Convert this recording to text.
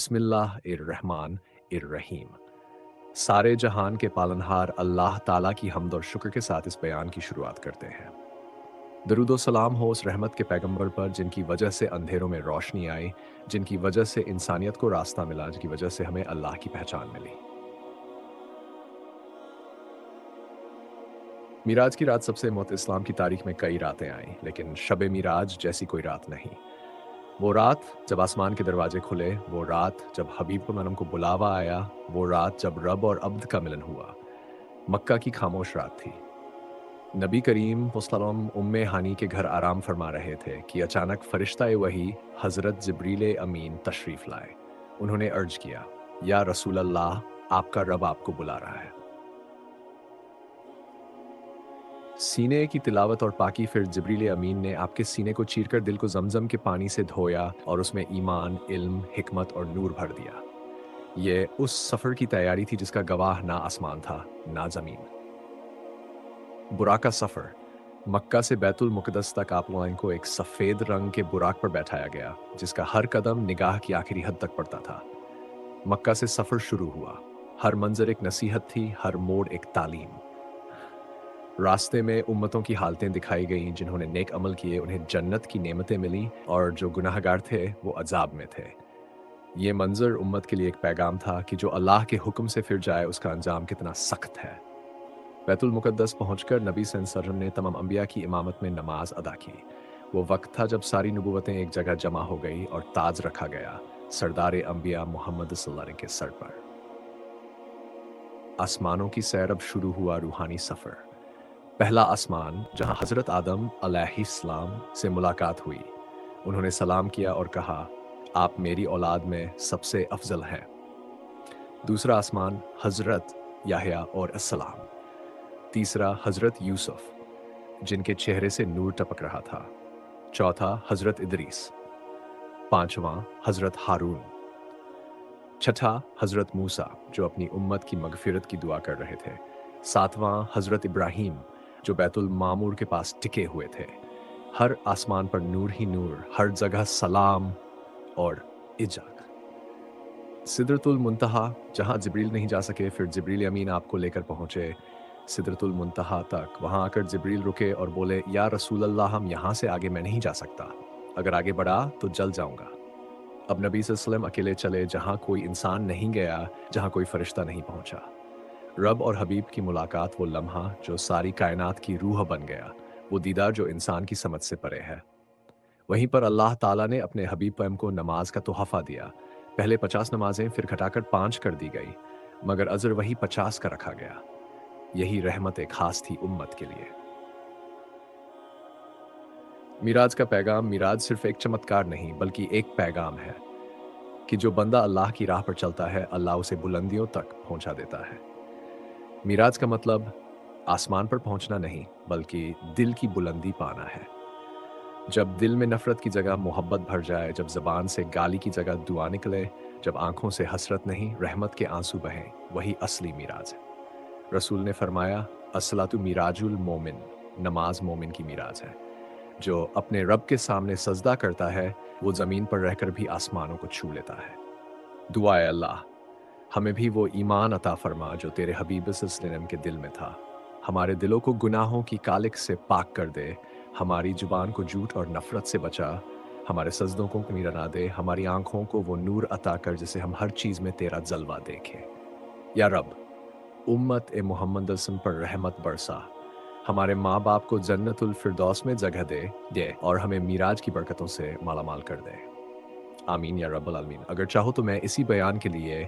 बिस्मिल्लाहिर्रहमानिर्रहीम। सारे जहान के पालनहार अल्लाह ताला की हम्द और शुक्र के साथ इस बयान की शुरुआत करते हैं। दरूद व सलाम हो उस रहमत के पैगंबर पर जिनकी वजह से अंधेरों में रोशनी आई, जिनकी वजह से इंसानियत को रास्ता मिला, जिनकी वजह से हमें अल्लाह की पहचान मिली। मिराज की रात सबसे मौत इस्लाम की तारीख में कई रातें आईं, लेकिन शब मिराज जैसी कोई रात नहीं। वो रात जब आसमान के दरवाजे खुले, वो रात जब हबीब मनम को बुलावा आया, वो रात जब रब और अब्द का मिलन हुआ। मक्का की खामोश रात थी। नबी करीम वसल्लम उम्मे हानी के घर आराम फरमा रहे थे कि अचानक फरिश्ता वही हज़रत जिब्रील अमीन तशरीफ़ लाए। उन्होंने अर्ज किया, या रसूल अल्लाह, आपका रब आपको बुला रहा है। सीने की तिलावत और पाकी, फिर जिब्रील अमीन ने आपके सीने को चीरकर दिल को जमजम के पानी से धोया और उसमें ईमान, इल्म, हिकमत और नूर भर दिया। ये उस सफ़र की तैयारी थी जिसका गवाह ना आसमान था, ना ज़मीन। बुराक का सफ़र। मक्का से बैतुल मुक़द्दस तक आप लोगों को एक सफ़ेद रंग के बुराक पर बैठाया गया, जिसका हर कदम निगाह की आखिरी हद तक पड़ता था। मक्का से सफ़र शुरू हुआ। हर मंजर एक नसीहत थी, हर मोड़ एक तालीम। रास्ते में उम्मतों की हालतें दिखाई गईं, जिन्होंने नेक अमल किए उन्हें जन्नत की नेमतें मिली, और जो गुनाहगार थे वो अजाब में थे। ये मंजर उम्मत के लिए एक पैगाम था कि जो अल्लाह के हुक्म से फिर जाए उसका अंजाम कितना सख्त है। बैतुल मुक़द्दस पहुंचकर नबी सल्लल्लाहु अलैहि वसल्लम ने तमाम अंबिया की इमामत में नमाज अदा की। वो वक्त था जब सारी नबूवतें एक जगह जमा हो गई और ताज रखा गया सरदार अंबिया मोहम्मद सल्लल्लाहु अलैहि वसल्लम के सर पर। आसमानों की सैर अब शुरू हुआ रूहानी सफ़र। पहला आसमान जहां हज़रत आदम अलैहिस्सलाम से मुलाकात हुई। उन्होंने सलाम किया और कहा, आप मेरी औलाद में सबसे अफजल हैं। दूसरा आसमान हज़रत याह्या और अस्सलाम। तीसरा हज़रत यूसुफ, जिनके चेहरे से नूर टपक रहा था। चौथा हज़रत इदरीस। पांचवां हज़रत हारून। छठा हज़रत मूसा, जो अपनी उम्मत की मगफिरत की दुआ कर रहे थे। सातवां हज़रत इब्राहीम, जो बैतुल मामूर के पास टिके हुए थे। हर आसमान पर नूर ही नूर, हर जगह सलाम और इजाक। सिदरतुल मुंतहा, जहां जिब्रील नहीं जा सके, फिर जिब्रील अमीन आपको लेकर पहुंचे सिदरतुल मुंतहा तक। वहां आकर जिब्रील रुके और बोले, या रसूल अल्लाह, हम यहां से आगे मैं नहीं जा सकता। अगर आगे बढ़ा तो जल जाऊंगा। अब नबी सल्लल्लाहु अलैहि वसल्लम अकेले चले, जहां कोई इंसान नहीं गया, जहां कोई फरिश्ता नहीं पहुंचा। रब और हबीब की मुलाकात, वो लम्हा जो सारी कायनात की रूह बन गया, वो दीदार जो इंसान की समझ से परे है। वहीं पर अल्लाह ताला ने अपने हबीब पैम को नमाज का तोहफा दिया। पहले 50 नमाजें, फिर घटाकर 5 कर दी गई, मगर अजर वही 50 का रखा गया। यही रहमत एक खास थी उम्मत के लिए। मिराज का पैगाम। मिराज सिर्फ एक चमत्कार नहीं, बल्कि एक पैगाम है कि जो बंदा अल्लाह की राह पर चलता है, अल्लाह उसे बुलंदियों तक पहुंचा देता है। मिराज का मतलब आसमान पर पहुंचना नहीं, बल्कि दिल की बुलंदी पाना है। जब दिल में नफरत की जगह मोहब्बत भर जाए, जब जबान से गाली की जगह दुआ निकले, जब आंखों से हसरत नहीं रहमत के आंसू बहें, वही असली मिराज है। रसूल ने फरमाया, अस्सलातु मिराजुल मोमिन, नमाज मोमिन की मिराज है। जो अपने रब के सामने सजदा करता है, वो जमीन पर रहकर भी आसमानों को छू लेता है। दुआ है, अल्लाह हमें भी वो ईमान अता फरमा जो तेरे हबीब सल्लल्लाहु अलैहि वसल्लम के दिल में था। हमारे दिलों को गुनाहों की कालिक से पाक कर दे, हमारी जुबान को झूठ और नफरत से बचा, हमारे सजदों को कमी ना दे, हमारी आंखों को वो नूर अता कर जिसे हम हर चीज में तेरा जलवा देखें। या रब, उम्मत ए मोहम्मद सल्लल्लाहु अलैहि वसल्लम पर रहमत बरसा, हमारे माँ बाप को जन्नतुल फिरदौस में जगह दे और हमें मिराज की बरकतों से मालामाल कर दे। आमीन या रब्बल आलमीन। अगर चाहो तो मैं इसी बयान के लिए